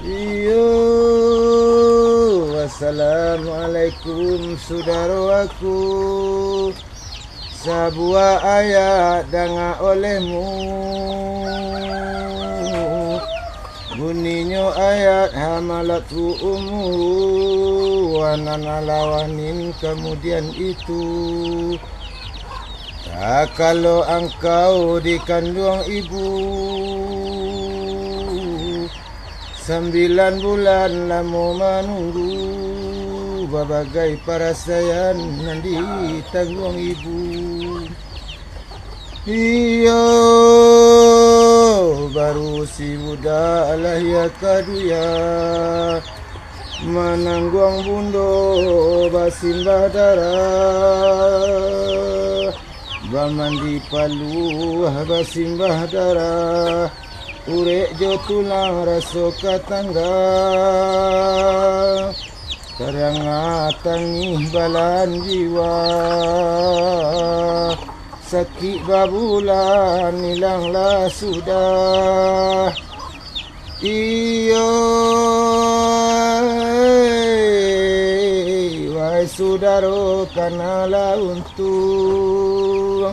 Iyo, wassalamualaikum saudaraku. Sebuah ayat dengar olehmu, bunyinya ayat hamalatu ummu wananalawanin kemudian itu. Tak kalau engkau dikandung ibu 9 bulan lama menunggu, berbagai perasaan yang ditanggung ibu. Iyo, baru si muda lah ya kaduya, menanggung bundo basimbah darah, bamandi palu basimbah darah. Urek jo tulang raso katangga, terang tangih balan jiwa, sakit babulan hilanglah sudah. Iyo, wahai saudara, kanalah untung,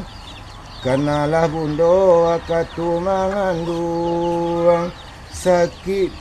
kanalah bundo akatu mengandung sakit.